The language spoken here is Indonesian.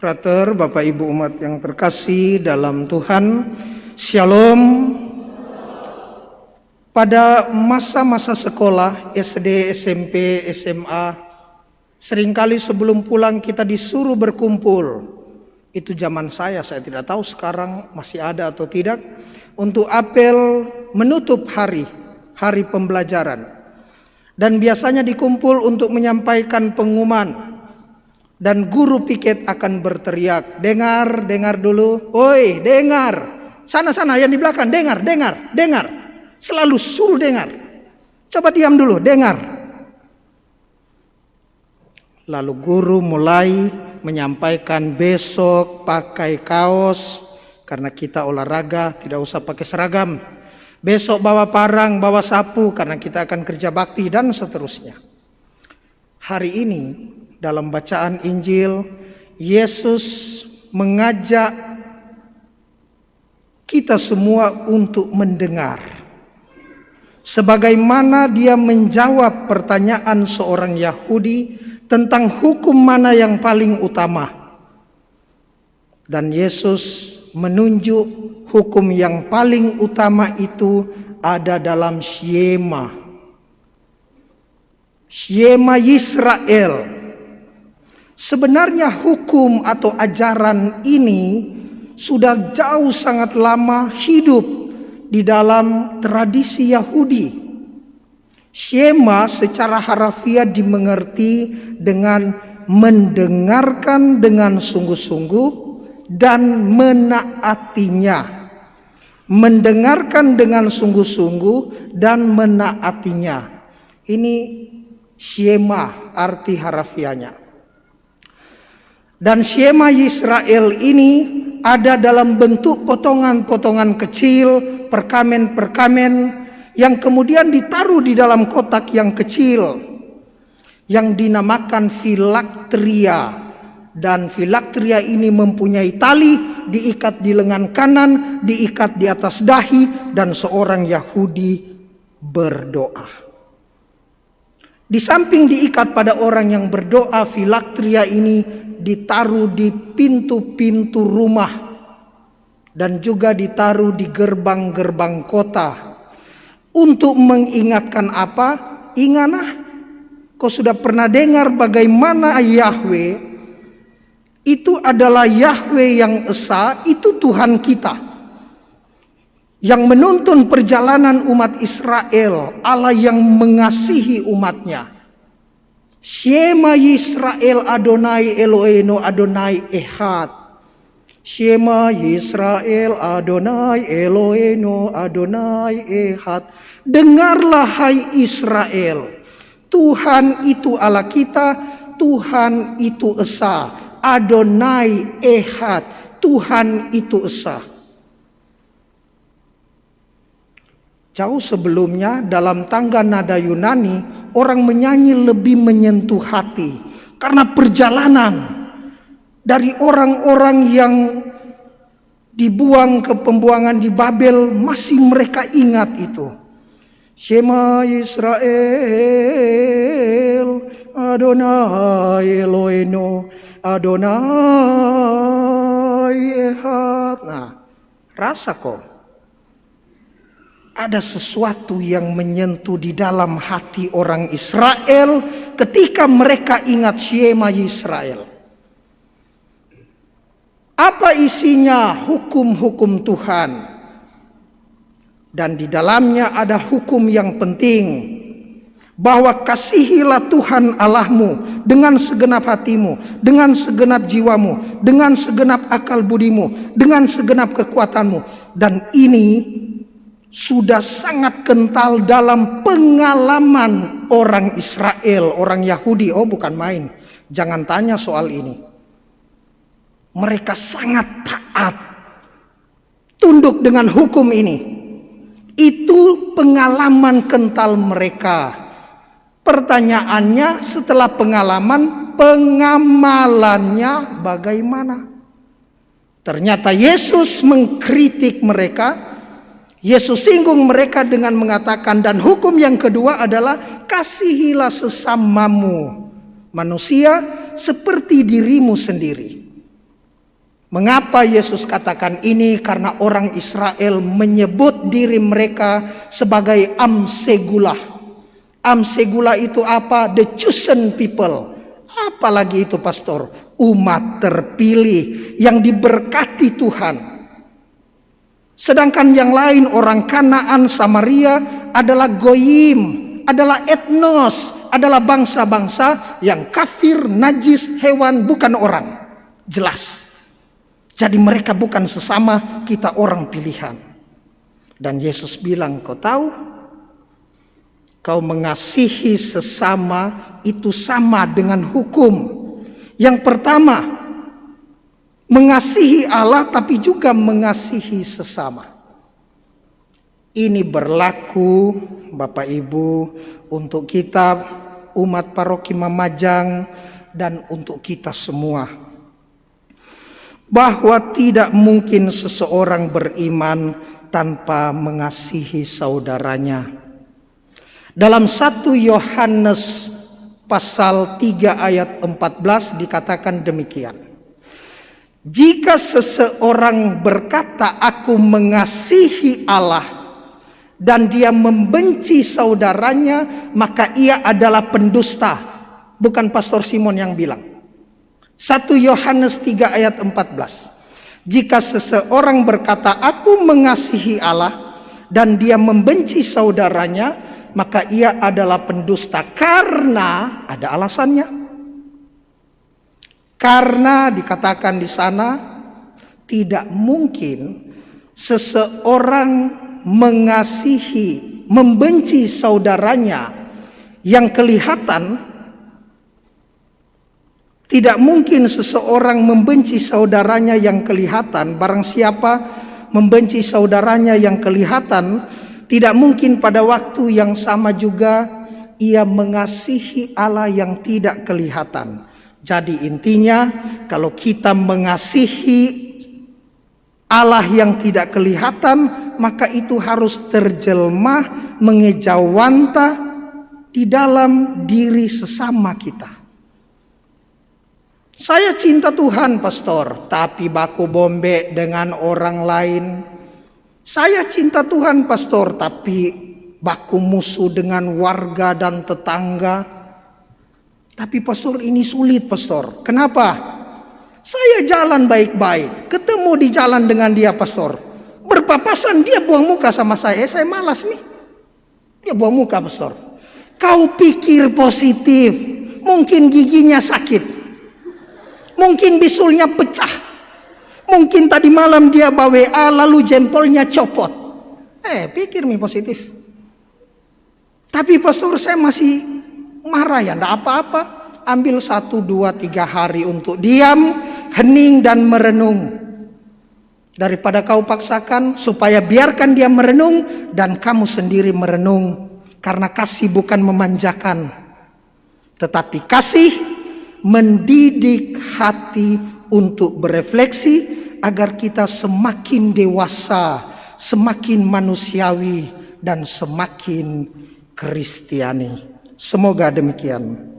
Frater, Bapak Ibu umat yang terkasih dalam Tuhan, Shalom. Pada masa-masa sekolah, SD, SMP, SMA, seringkali sebelum pulang kita disuruh berkumpul. Itu zaman saya tidak tahu sekarang masih ada atau tidak. Untuk apel menutup hari pembelajaran. Dan biasanya dikumpul untuk menyampaikan pengumuman. Dan guru piket akan berteriak, dengar dulu, oi dengar, sana yang di belakang, dengar, selalu suruh dengar, coba diam dulu, dengar. Lalu guru mulai menyampaikan besok pakai kaos, karena kita olahraga tidak usah pakai seragam. Besok bawa parang, bawa sapu, karena kita akan kerja bakti dan seterusnya. Hari ini dalam bacaan Injil, Yesus mengajak kita semua untuk mendengar. Sebagaimana dia menjawab pertanyaan seorang Yahudi tentang hukum mana yang paling utama. Dan Yesus menunjuk hukum yang paling utama itu ada dalam Shema Yisrael. Sebenarnya hukum atau ajaran ini sudah jauh sangat lama hidup di dalam tradisi Yahudi. Shema secara harafiah dimengerti dengan mendengarkan dengan sungguh-sungguh dan menaatinya. Mendengarkan dengan sungguh-sungguh dan menaatinya. Ini Shema arti harafiahnya. Dan Shema Yisrael ini ada dalam bentuk potongan-potongan kecil, perkamen-perkamen yang kemudian ditaruh di dalam kotak yang kecil yang dinamakan filaktria. Dan filaktria ini mempunyai tali, diikat di lengan kanan, diikat di atas dahi, dan seorang Yahudi berdoa. Di samping diikat pada orang yang berdoa, filaktria ini ditaruh di pintu-pintu rumah dan juga ditaruh di gerbang-gerbang kota untuk mengingatkan apa? Ingatlah, kau sudah pernah dengar bagaimana Yahweh itu adalah Yahweh yang Esa, itu Tuhan kita yang menuntun perjalanan umat Israel, Allah yang mengasihi umatnya. Shema Yisrael Adonai Eloheinu Adonai Echad. Shema Yisrael Adonai Eloheinu Adonai Echad. Dengarlah hai Israel, Tuhan itu Allah kita, Tuhan itu Esa. Adonai Echad, Tuhan itu Esa. Jauh sebelumnya dalam tangga nada Yunani, orang menyanyi lebih menyentuh hati karena perjalanan dari orang-orang yang dibuang ke pembuangan di Babel, masih mereka ingat itu. Shema Yisrael Adonai Eloheinu Adonai Echad. Nah, rasa kok ada sesuatu yang menyentuh di dalam hati orang Israel ketika mereka ingat Shema Yisrael. Apa isinya? Hukum-hukum Tuhan. Dan di dalamnya ada hukum yang penting. Bahwa kasihilah Tuhan Allahmu dengan segenap hatimu, dengan segenap jiwamu, dengan segenap akal budimu, dengan segenap kekuatanmu. Dan ini sudah sangat kental dalam pengalaman orang Israel, orang Yahudi. Oh, bukan main. Jangan tanya soal ini. Mereka sangat taat, tunduk dengan hukum ini. Itu pengalaman kental mereka. Pertanyaannya, setelah pengalaman, pengamalannya bagaimana? Ternyata Yesus mengkritik mereka. Yesus singgung mereka dengan mengatakan, dan hukum yang kedua adalah kasihilah sesamamu manusia seperti dirimu sendiri. Mengapa Yesus katakan ini? Karena orang Israel menyebut diri mereka sebagai Amsegula. Amsegula itu apa? The chosen people. Apalagi itu pastor? Umat terpilih yang diberkati Tuhan. Sedangkan yang lain, orang Kanaan, Samaria adalah goyim, adalah etnos, adalah bangsa-bangsa yang kafir, najis, hewan, bukan orang. Jelas. Jadi mereka bukan sesama, kita orang pilihan. Dan Yesus bilang, kau tahu, kau mengasihi sesama itu sama dengan hukum. Yang pertama, mengasihi Allah tapi juga mengasihi sesama. Ini berlaku Bapak Ibu untuk kita umat paroki Mamajang dan untuk kita semua. Bahwa tidak mungkin seseorang beriman tanpa mengasihi saudaranya. Dalam 1 Yohanes pasal 3 ayat 14 dikatakan demikian. Jika seseorang berkata aku mengasihi Allah dan dia membenci saudaranya, maka ia adalah pendusta. Bukan Pastor Simon yang bilang. 1 Yohanes 3 ayat 14. Jika seseorang berkata aku mengasihi Allah dan dia membenci saudaranya, maka ia adalah pendusta. Karena ada alasannya. Karena dikatakan di sana tidak mungkin seseorang mengasihi, membenci saudaranya yang kelihatan. Tidak mungkin seseorang membenci saudaranya yang kelihatan. Barang siapa membenci saudaranya yang kelihatan, tidak mungkin pada waktu yang sama juga ia mengasihi Allah yang tidak kelihatan. Jadi intinya, kalau kita mengasihi Allah yang tidak kelihatan, maka itu harus terjelmah, mengejawanta di dalam diri sesama kita. Saya cinta Tuhan pastor, tapi baku bombe dengan orang lain. Saya cinta Tuhan pastor, tapi baku musuh dengan warga dan tetangga. Tapi pastor ini sulit pastor. Kenapa? Saya jalan baik-baik, ketemu di jalan dengan dia pastor. Berpapasan dia buang muka sama saya malas nih. Dia buang muka pastor. Kau pikir positif, mungkin giginya sakit. Mungkin bisulnya pecah. Mungkin tadi malam dia bawa WA lalu jempolnya copot. Pikir nih positif. Tapi pastor saya masih marah ya, enggak apa-apa. Ambil 1, 2, 3 hari untuk diam, hening dan merenung. Daripada kau paksakan, supaya biarkan dia merenung dan kamu sendiri merenung. Karena kasih bukan memanjakan, tetapi kasih mendidik hati untuk berefleksi agar kita semakin dewasa, semakin manusiawi dan semakin Kristiani. Semoga demikian.